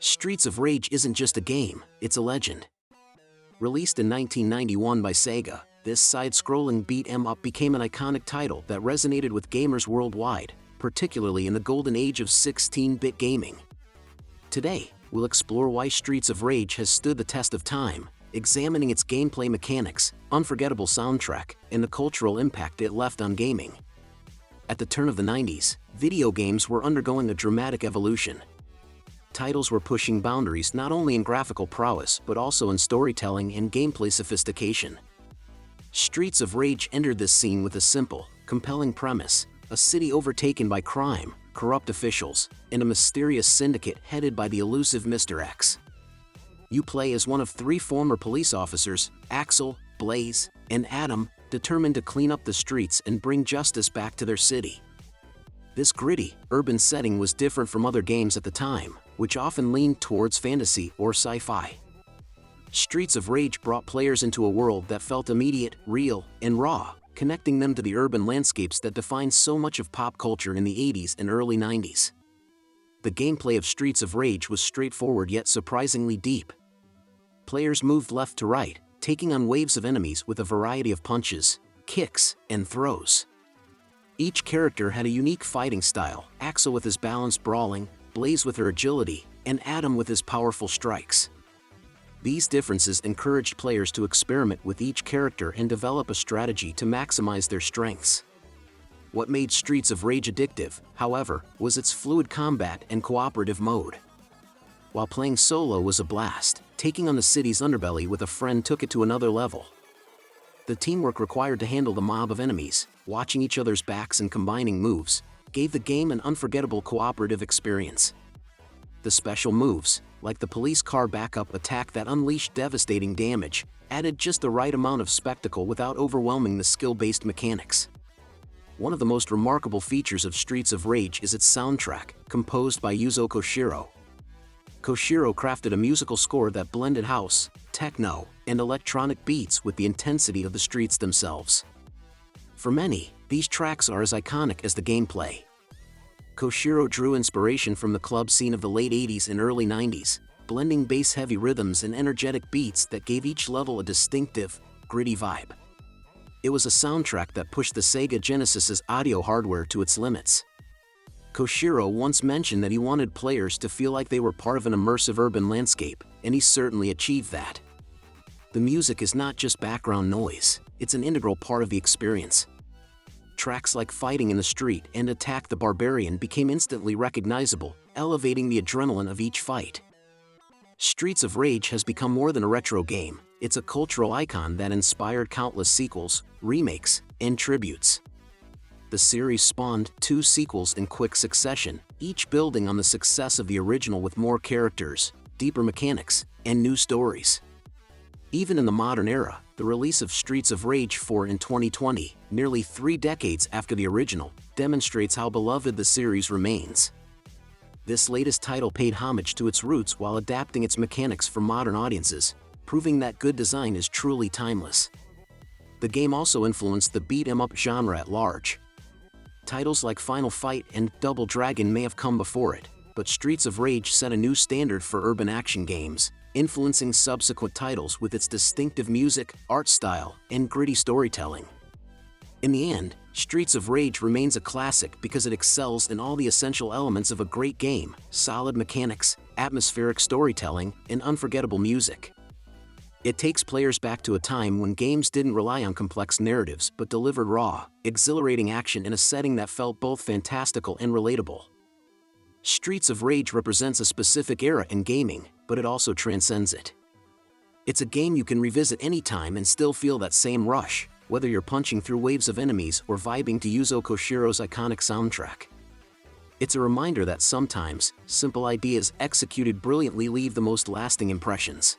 Streets of Rage isn't just a game, it's a legend. Released in 1991 by Sega, this side-scrolling beat-em-up became an iconic title that resonated with gamers worldwide, particularly in the golden age of 16-bit gaming. Today, we'll explore why Streets of Rage has stood the test of time, examining its gameplay mechanics, unforgettable soundtrack, and the cultural impact it left on gaming. At the turn of the 90s, video games were undergoing a dramatic evolution. Titles were pushing boundaries not only in graphical prowess but also in storytelling and gameplay sophistication. Streets of Rage entered this scene with a simple, compelling premise: a city overtaken by crime, corrupt officials, and a mysterious syndicate headed by the elusive Mr. X. You play as one of three former police officers, Axel, Blaze, and Adam, determined to clean up the streets and bring justice back to their city. This gritty, urban setting was different from other games at the time, which often leaned towards fantasy or sci-fi. Streets of Rage brought players into a world that felt immediate, real, and raw, connecting them to the urban landscapes that defined so much of pop culture in the 80s and early 90s. The gameplay of Streets of Rage was straightforward yet surprisingly deep. Players moved left to right, taking on waves of enemies with a variety of punches, kicks, and throws. Each character had a unique fighting style, Axel with his balanced brawling, Blaze with her agility, and Adam with his powerful strikes. These differences encouraged players to experiment with each character and develop a strategy to maximize their strengths. What made Streets of Rage addictive, however, was its fluid combat and cooperative mode. While playing solo was a blast, taking on the city's underbelly with a friend took it to another level. The teamwork required to handle the mob of enemies, watching each other's backs and combining moves, gave the game an unforgettable cooperative experience. The special moves, like the police car backup attack that unleashed devastating damage, added just the right amount of spectacle without overwhelming the skill-based mechanics. One of the most remarkable features of Streets of Rage is its soundtrack, composed by Yuzo Koshiro. Koshiro crafted a musical score that blended house, techno, and electronic beats with the intensity of the streets themselves. For many, these tracks are as iconic as the gameplay. Koshiro drew inspiration from the club scene of the late 80s and early 90s, blending bass-heavy rhythms and energetic beats that gave each level a distinctive, gritty vibe. It was a soundtrack that pushed the Sega Genesis's audio hardware to its limits. Koshiro once mentioned that he wanted players to feel like they were part of an immersive urban landscape, and he certainly achieved that. The music is not just background noise, it's an integral part of the experience. Tracks like Fighting in the Street and Attack the Barbarian became instantly recognizable, elevating the adrenaline of each fight. Streets of Rage has become more than a retro game, it's a cultural icon that inspired countless sequels, remakes, and tributes. The series spawned 2 sequels in quick succession, each building on the success of the original with more characters, deeper mechanics, and new stories. Even in the modern era, the release of Streets of Rage 4 in 2020, nearly 3 decades after the original, demonstrates how beloved the series remains. This latest title paid homage to its roots while adapting its mechanics for modern audiences, proving that good design is truly timeless. The game also influenced the beat-em-up genre at large. Titles like Final Fight and Double Dragon may have come before it, but Streets of Rage set a new standard for urban action games, influencing subsequent titles with its distinctive music, art style, and gritty storytelling. In the end, Streets of Rage remains a classic because it excels in all the essential elements of a great game: solid mechanics, atmospheric storytelling, and unforgettable music. It takes players back to a time when games didn't rely on complex narratives but delivered raw, exhilarating action in a setting that felt both fantastical and relatable. Streets of Rage represents a specific era in gaming, but it also transcends it. It's a game you can revisit anytime and still feel that same rush, whether you're punching through waves of enemies or vibing to Yuzo Koshiro's iconic soundtrack. It's a reminder that sometimes, simple ideas executed brilliantly leave the most lasting impressions.